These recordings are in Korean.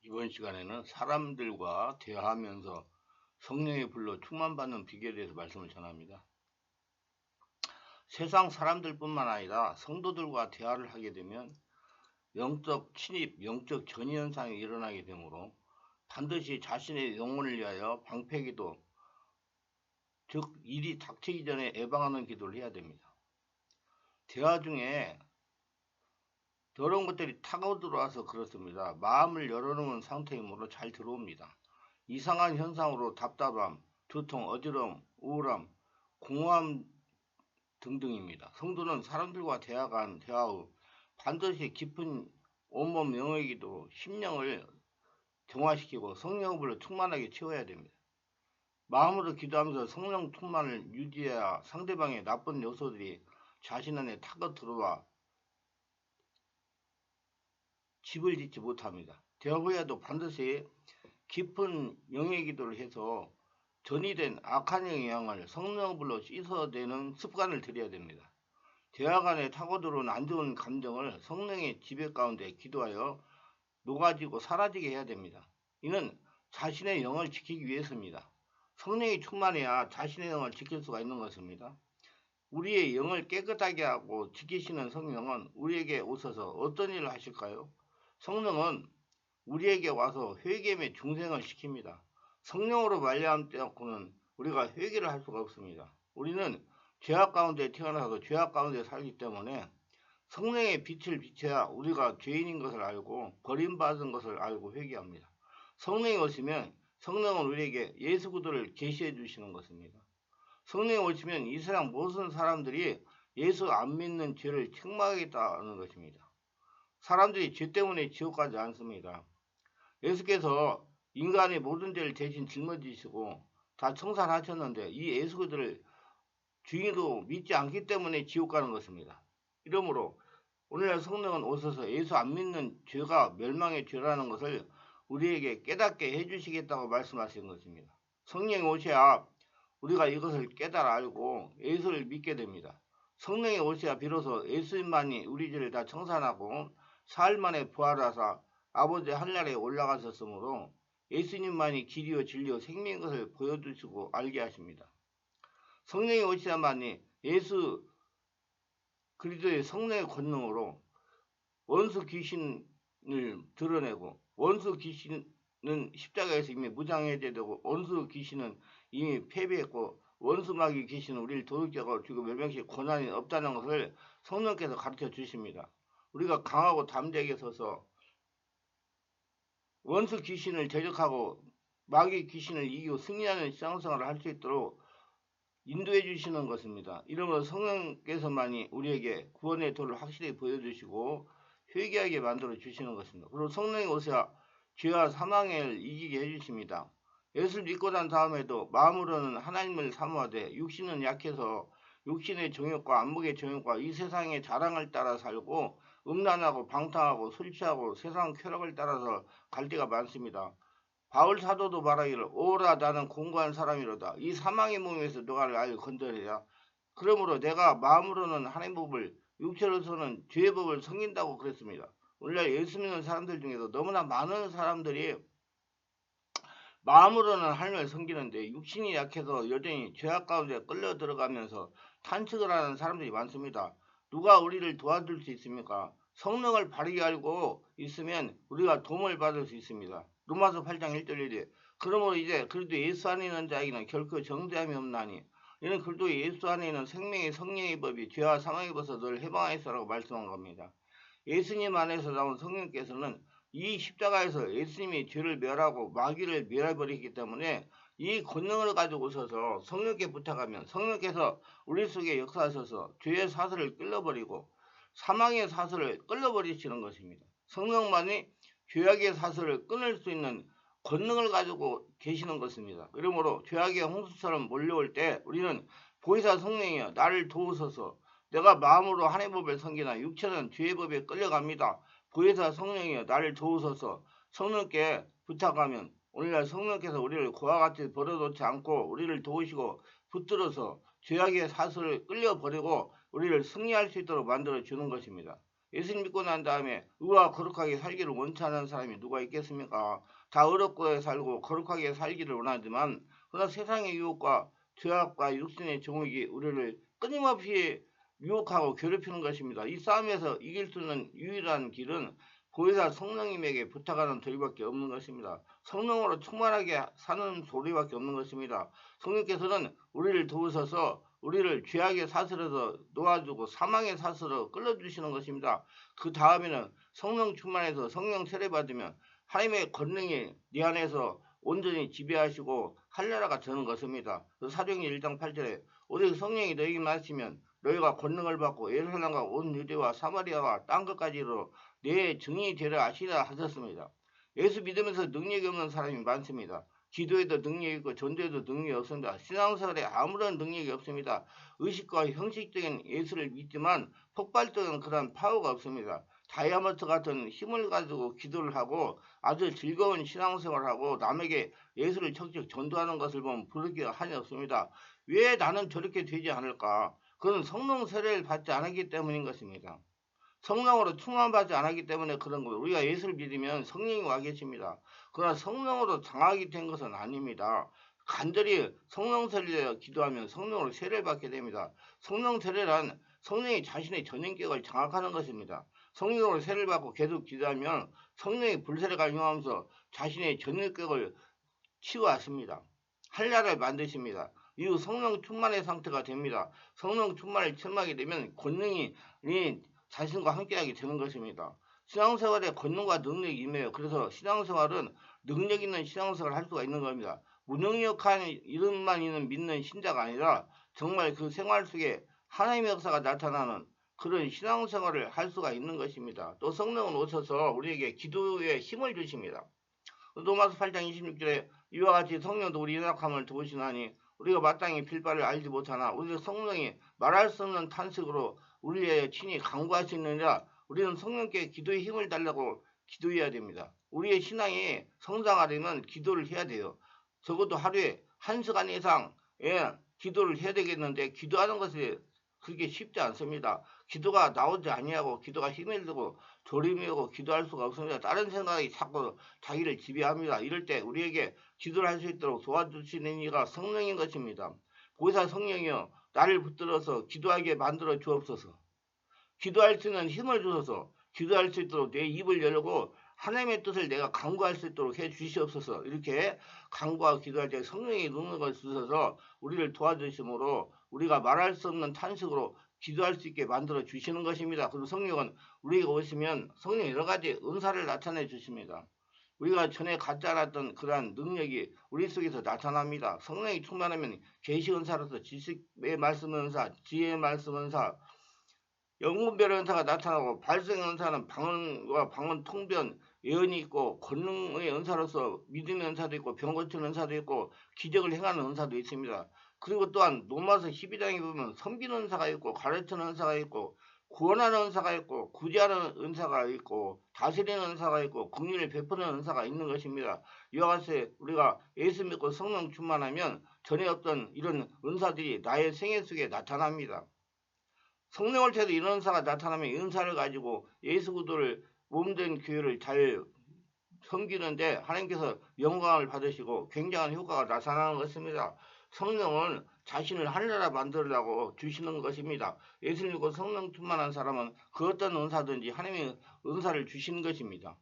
이번 시간에는 사람들과 대화하면서 성령의 불로 충만받는 비결에 대해서 말씀을 전합니다. 세상 사람들뿐만 아니라 성도들과 대화를 하게 되면 영적 침입, 영적 전이 현상이 일어나게 되므로 반드시 자신의 영혼을 위하여 방패기도, 즉 일이 닥치기 전에 예방하는 기도를 해야 됩니다. 대화 중에 더러운 것들이 타고 들어와서 그렇습니다. 마음을 열어놓은 상태이므로 잘 들어옵니다. 이상한 현상으로 답답함, 두통, 어지러움, 우울함, 공허함 등등입니다. 성도는 사람들과 대화 후 반드시 깊은 온몸 영역이도 심령을 정화시키고 성령의 불로 충만하게 채워야 됩니다. 마음으로 기도하면서 성령 충만을 유지해야 상대방의 나쁜 요소들이 자신 안에 타고 들어와 집을 짓지 못합니다. 대화 후에도 반드시 깊은 영의 기도를 해서 전이된 악한 영향을 성령의 불로 씻어내는 습관을 들여야 됩니다. 대화 간에 타고 들어온 안 좋은 감정을 성령의 지배 가운데 기도하여 녹아지고 사라지게 해야 됩니다. 이는 자신의 영을 지키기 위해서입니다. 성령이 충만해야 자신의 영을 지킬 수가 있는 것입니다. 우리의 영을 깨끗하게 하고 지키시는 성령은 우리에게 오셔서 어떤 일을 하실까요? 성령은 우리에게 와서 회개 및 중생을 시킵니다. 성령으로 말미암고는 우리가 회개를 할 수가 없습니다. 우리는 죄악 가운데 태어나서 죄악 가운데 살기 때문에 성령의 빛을 비춰야 우리가 죄인인 것을 알고 버림받은 것을 알고 회개합니다. 성령이 오시면 성령은 우리에게 예수 그리스도를 계시해 주시는 것입니다. 성령이 오시면 이 세상 모든 사람들이 예수 안 믿는 죄를 책망하겠다는 것입니다. 사람들이 죄 때문에 지옥 가지 않습니다. 예수께서 인간의 모든 죄를 대신 짊어지시고 다 청산하셨는데 이 예수 그리스도를 주인으로 믿지 않기 때문에 지옥 가는 것입니다. 이러므로 오늘날 성령은 오셔서 예수 안 믿는 죄가 멸망의 죄라는 것을 우리에게 깨닫게 해주시겠다고 말씀하신 것입니다. 성령이 오셔야 우리가 이것을 깨달아 알고 예수를 믿게 됩니다. 성령이 오셔야 비로소 예수님만이 우리 죄를 다 청산하고 사흘 만에 부활하사 아버지 하늘나라에 올라가셨으므로 예수님만이 길이요 진리요 생명인 것을 보여주시고 알게 하십니다. 성령이 오셔야만이 예수 그리스도의 성령의 권능으로 원수 귀신을 드러내고 원수 귀신은 십자가에서 이미 무장해제되고 원수 귀신은 이미 패배했고 원수 마귀 귀신은 우리를 도둑질하고 죽고 멸망시킬 권한이 없다는 것을 성령께서 가르쳐 주십니다. 우리가 강하고 담대하게 서서 원수 귀신을 대적하고 마귀 귀신을 이기고 승리하는 신앙생활을 할 수 있도록 인도해 주시는 것입니다. 이러므로 성령께서만이 우리에게 구원의 도를 확실히 보여주시고 회개하게 만들어 주시는 것입니다. 그리고 성령이 오셔야 죄와 사망을 이기게 해주십니다. 예수를 믿고 난 다음에도 마음으로는 하나님을 사모하되 육신은 약해서 육신의 정욕과 안목의 정욕과 이 세상의 자랑을 따라 살고 음란하고 방탕하고 술 취하고 세상 쾌락을 따라서 갈 때가 많습니다. 바울 사도도 말하기를 오라 나는 공고한 사람이로다. 이 사망의 몸에서 너를 알고 건져내라. 그러므로 내가 마음으로는 하나님 법을 육체로서는 죄의 법을 섬긴다고 그랬습니다. 오늘날 예수 믿는 사람들 중에도 너무나 많은 사람들이 마음으로는 하나님을 섬기는데 육신이 약해서 여전히 죄악 가운데 끌려 들어가면서 탄식을 하는 사람들이 많습니다. 누가 우리를 도와줄 수 있습니까? 성령을 바르게 알고 있으면 우리가 도움을 받을 수 있습니다. 로마서 8장 1절 1절 그러므로 이제 그래도 예수 안에 있는 자에게는 결코 정죄함이 없나니 이는 그래도 예수 안에 있는 생명의 성령의 법이 죄와 사망의 법에서 늘 해방하였으라고 말씀한 겁니다. 예수님 안에서 나온 성령께서는 이 십자가에서 예수님이 죄를 멸하고 마귀를 멸해버리기 때문에 이 권능을 가지고 오셔서 성령께 부탁하면 성령께서 우리 속에 역사하셔서 죄의 사슬을 끌어버리고 사망의 사슬을 끌어버리시는 것입니다. 성령만이 죄악의 사슬을 끊을 수 있는 권능을 가지고 계시는 것입니다. 그러므로 죄악의 홍수처럼 몰려올 때 우리는 보혜사 성령이여 나를 도우소서. 내가 마음으로 하나님의 법을 섬기나 육체는 죄의 법에 끌려갑니다. 보혜사 성령이여 나를 도우소서. 성령께 부탁하면 오늘날 성령께서 우리를 그와 같이 버려놓지 않고 우리를 도우시고 붙들어서 죄악의 사슬을 끌려버리고 우리를 승리할 수 있도록 만들어주는 것입니다. 예수님 믿고 난 다음에 의와 거룩하게 살기를 원치 않는 사람이 누가 있겠습니까? 다 어렵게 살고 거룩하게 살기를 원하지만 그러나 세상의 유혹과 죄악과 육신의 정욕이 우리를 끊임없이 유혹하고 괴롭히는 것입니다. 이 싸움에서 이길 수 있는 유일한 길은 보혜사 성령님에게 부탁하는 도리밖에 없는 것입니다. 성령으로 충만하게 사는 도리밖에 없는 것입니다. 성령께서는 우리를 도우셔서 우리를 죄악의 사슬에서 놓아주고 사망의 사슬로 끌어주시는 것입니다. 그 다음에는 성령 충만해서 성령 세례받으면 하나님의 권능이 네 안에서 온전히 지배하시고 할례라가 되는 것입니다. 사도행전 1장 8절에 오직 성령이 너희에게 임하시면 너희가 권능을 받고 예루살렘과 온 유대와 사마리아와 땅 끝까지로 내 증인이 되려 하시라 하셨습니다. 예수 믿으면서 능력이 없는 사람이 많습니다. 기도에도 능력이 있고 전도에도 능력이 없습니다. 신앙생활에 아무런 능력이 없습니다. 의식과 형식적인 예수를 믿지만 폭발적인 그런 파워가 없습니다. 다이아몬드 같은 힘을 가지고 기도를 하고 아주 즐거운 신앙생활을 하고 남에게 예수를 적극 전도하는 것을 보면 부르기가 한이 없습니다. 왜 나는 저렇게 되지 않을까? 그건 성령 세례를 받지 않았기 때문인 것입니다. 성령으로 충만받지 않았기 때문에 그런 거예요. 우리가 예수를 믿으면 성령이 와 계십니다. 그러나 성령으로 장악이 된 것은 아닙니다. 간절히 성령 세례를 기도하면 성령으로 세례를 받게 됩니다. 성령 세례란 성령이 자신의 전인격을 장악하는 것입니다. 성령으로 세례를 받고 계속 기도하면 성령의 불세례가 임하면서 자신의 전인격을 치유하십니다. 할례를 만드십니다. 이후 성령 충만의 상태가 됩니다. 성령 충만을 체험하게 되면 권능이 자신과 함께하게 되는 것입니다. 신앙생활에 권능과 능력이 임해요. 그래서 신앙생활은 능력 있는 신앙생활을 할 수가 있는 겁니다. 무능력한 이름만 있는 믿는 신자가 아니라 정말 그 생활 속에 하나님의 역사가 나타나는 그런 신앙생활을 할 수가 있는 것입니다. 또 성령은 오셔서 우리에게 기도에 힘을 주십니다. 로마서 8장 26절에 이와 같이 성령도 우리 연약함을 도우시나니 우리가 마땅히 빌바를 알지 못하나 우리 성령이 말할 수 없는 탄식으로 우리의 친히 간구하시느니라. 우리는 성령께 기도의 힘을 달라고 기도해야 됩니다. 우리의 신앙이 성장하려면 기도를 해야 돼요. 적어도 하루에 1시간 이상 기도를 해야 되겠는데 기도하는 것이 그게 쉽지 않습니다. 기도가 나오지 아니하고 기도가 힘이 들고 졸음이 오고 기도할 수가 없습니다. 다른 생각이 자꾸 자기를 지배합니다. 이럴 때 우리에게 기도를 할 수 있도록 도와주시는 이가 성령인 것입니다. 보혜사 성령이여 나를 붙들어서 기도하게 만들어 주옵소서. 기도할 수 있는 힘을 주셔서 기도할 수 있도록 내 입을 열고 하나님의 뜻을 내가 간구할 수 있도록 해 주시옵소서. 이렇게 간구하고 기도할 때 성령의 능력을 주셔서 우리를 도와주심으로 우리가 말할 수 없는 탄식으로 기도할 수 있게 만들어 주시는 것입니다. 그리고 성령은 우리가 오시면 성령 여러 가지 은사를 나타내 주십니다. 우리가 전에 갖지 않았던 그러한 능력이 우리 속에서 나타납니다. 성령이 충만하면 계시 은사로서 지식의 말씀 은사, 지혜의 말씀 은사, 영분별 은사가 나타나고 발생 은사는 방언과 방언 통변 예언이 있고 권능의 은사로서 믿음의 은사도 있고 병 고치는 은사도 있고 기적을 행하는 은사도 있습니다. 그리고 또한 로마서 12장에 보면 섬기는 은사가 있고 가르치는 은사가 있고 구원하는 은사가 있고 구제하는 은사가 있고 다스리는 은사가 있고 긍휼을 베푸는 은사가 있는 것입니다. 이와 같이 우리가 예수 믿고 성령 충만하면 전에 없던 이런 은사들이 나의 생애 속에 나타납니다. 성령을 통해서 이런 은사가 나타나면 이 은사를 가지고 예수 그리스도를 몸된 교회를 잘 섬기는데 하나님께서 영광을 받으시고 굉장한 효과가 나타나는 것입니다. 성령은 자신을 하늘나라 만들라고 주시는 것입니다. 예수 믿고 성령 충만한 사람은 그 어떤 은사든지 하나님의 은사를 주시는 것입니다.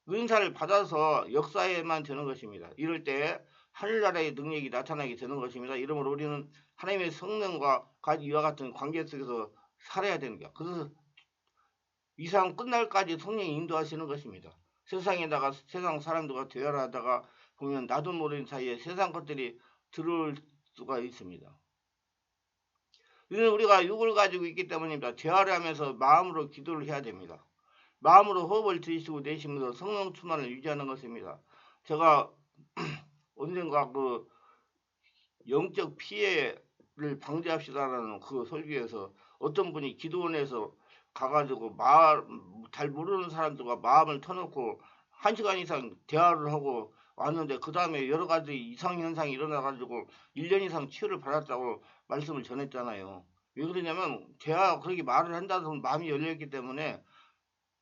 은사를 받아서 역사에만 되는 것입니다. 이럴 때 하늘나라의 능력이 나타나게 되는 것입니다. 이러므로 우리는 하나님의 성령과 이와 같은 관계 속에서 살아야 되는 거야. 그래서 이상 끝날까지 성령이 인도하시는 것입니다. 세상에다가 세상 사람들과 대화를 하다가 보면 나도 모르는 사이에 세상 것들이 들어올 수가 있습니다. 이는 우리가 육을 가지고 있기 때문입니다. 대화를 하면서 마음으로 기도를 해야 됩니다. 마음으로 호흡을 들이쉬고 내쉬면서 성령 충만을 유지하는 것입니다. 제가 언젠가 그 영적 피해를 방지합시다라는 그 설교에서 어떤 분이 기도원에서 가가지고 잘 모르는 사람들과 마음을 터놓고 1시간 이상 대화를 하고 왔는데 그 다음에 여러 가지 이상현상이 일어나가지고 1년 이상 치유를 받았다고 말씀을 전했잖아요. 왜 그러냐면 그렇게 말을 한다는 마음이 열려있기 때문에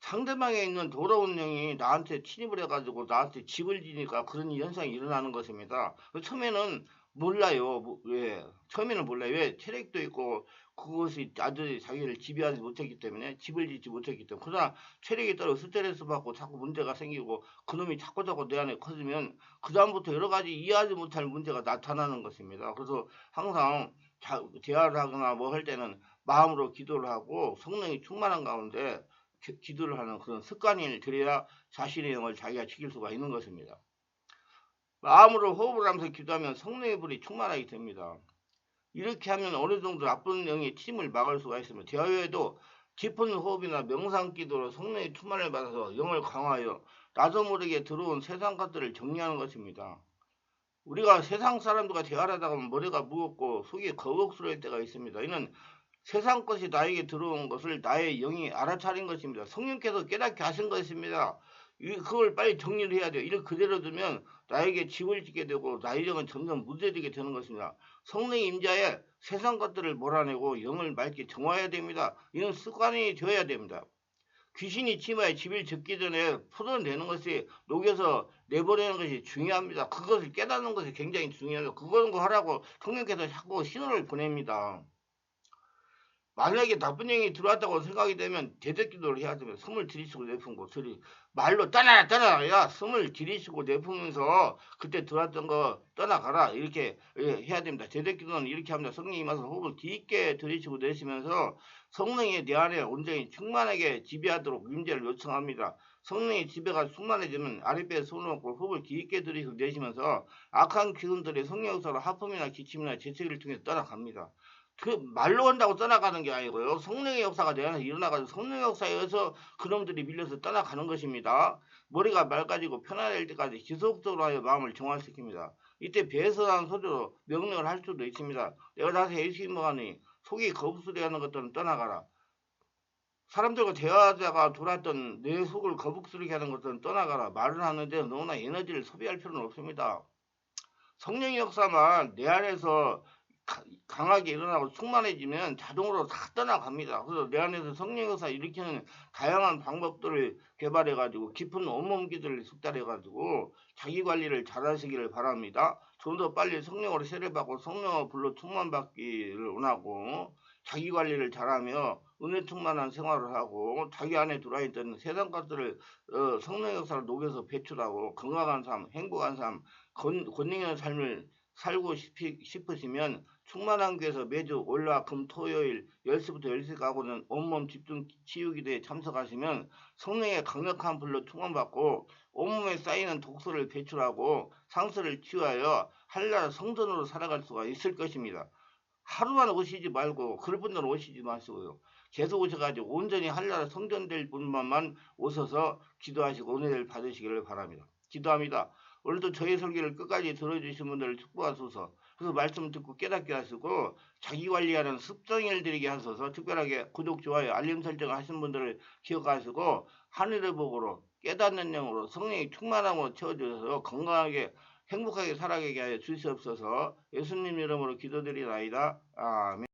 상대방에 있는 더러운 영이 나한테 침입을 해가지고 나한테 집을 지니까 그런 현상이 일어나는 것입니다. 처음에는 몰라요. 왜? 처음에는 몰라요. 왜? 체력도 있고 그것이 아들이 자기를 지배하지 못했기 때문에 집을 짓지 못했기 때문에 그러나 체력이 떨어 스트레스 받고 자꾸 문제가 생기고 그놈이 자꾸 내 안에 커지면 그 다음부터 여러 가지 이해하지 못할 문제가 나타나는 것입니다. 그래서 항상 대화를 하거나 뭐 할 때는 마음으로 기도를 하고 성령이 충만한 가운데 기도를 하는 그런 습관을 들여야 자신의 영을 자기가 지킬 수가 있는 것입니다. 마음으로 호흡을 하면서 기도하면 성령의 불이 충만하게 됩니다. 이렇게 하면 어느 정도 나쁜 영의 침을 막을 수가 있습니다. 대화 후에도 깊은 호흡이나 명상 기도로 성령의 충만을 받아서 영을 강화하여 나도 모르게 들어온 세상 것들을 정리하는 것입니다. 우리가 세상 사람들과 대화를 하다 보면 머리가 무겁고 속이 거북스러울 때가 있습니다. 이는 세상 것이 나에게 들어온 것을 나의 영이 알아차린 것입니다. 성령께서 깨닫게 하신 것입니다. 그걸 빨리 정리를 해야 돼요. 이를 그대로 두면 나에게 집을 짓게 되고 나의 영은 점점 무뎌지게 되는 것입니다. 성령의 임자에 세상 것들을 몰아내고 영을 맑게 정화해야 됩니다. 이런 습관이 되어야 됩니다. 귀신이 침하에 집을 짓기 전에 풀어내는 것이 녹여서 내보내는 것이 중요합니다. 그것을 깨닫는 것이 굉장히 중요해요. 그런 거 하라고 성령께서 자꾸 신호를 보냅니다. 만약에 나쁜 영이 들어왔다고 생각이 되면 대적기도를 해야 됩니다. 숨을 들이쉬고 내품고 말로 떠나라 야 숨을 들이쉬고 내품면서 그때 들어왔던 거 떠나가라 이렇게 해야 됩니다. 대적기도는 이렇게 합니다. 성령이 임하서 호흡을 깊게 들이쉬고 내쉬면서 성령이 내 안에 온전히 충만하게 지배하도록 임재를 요청합니다. 성령의 지배가 충만해지면 아랫배에 손을 얹고 호흡을 깊게 들이쉬고 내쉬면서 악한 기운들의 성령 역사로 하품이나 기침이나 재채기를 통해 떠나갑니다. 그 말로 한다고 떠나가는 게 아니고요. 성령의 역사가 내 안에서 일어나가지고 성령의 역사에 의해서 그놈들이 밀려서 떠나가는 것입니다. 머리가 맑아지고 편안할 때까지 지속적으로 하여 마음을 정화시킵니다. 이때 배에서 나는 소리로 명령을 할 수도 있습니다. 내가 다시 예수님하니 속이 거북스레하는 것들은 떠나가라. 사람들과 대화하다가 돌았던 내 속을 거북스럽게 하는 것들은 떠나가라. 말을 하는데 너무나 에너지를 소비할 필요는 없습니다. 성령의 역사만 내 안에서 강하게 일어나고 충만해지면 자동으로 다 떠나갑니다. 그래서 내 안에서 성령 역사 일으키는 다양한 방법들을 개발해가지고 깊은 온몸 기도를 숙달해가지고 자기 관리를 잘 하시기를 바랍니다. 좀 더 빨리 성령으로 세례받고 성령의 불로 충만받기를 원하고 자기 관리를 잘하며 은혜 충만한 생활을 하고 자기 안에 들어있던 세상 것들을 성령 역사를 녹여서 배출하고 건강한 삶, 행복한 삶, 권능의 삶을 살고 싶으시면 충만한 교회에서 매주 월화 금 토요일 10시부터 10시까지는 온몸 집중 치유기도에 참석하시면 성령의 강력한 불로 충만받고 온몸에 쌓이는 독소를 배출하고 상처를 치유하여 한나라 성전으로 살아갈 수가 있을 것입니다. 하루만 오시지 말고 그럴 분들은 오시지 마시고요. 계속 오셔가지고 온전히 한나라 성전될 분만만 오셔서 기도하시고 은혜를 받으시기를 바랍니다. 기도합니다. 오늘도 저희 설교를 끝까지 들어주신 분들을 축복하소서. 그래서 말씀 듣고 깨닫게 하시고 자기 관리하는 습성을 들이게 하소서. 특별하게 구독, 좋아요, 알림 설정을 하신 분들을 기억하시고 하늘의 복으로 깨닫는 영으로 성령이 충만함으로 채워주셔서 건강하게 행복하게 살아가게 하여 주시옵소서. 예수님 이름으로 기도드리나이다. 아멘.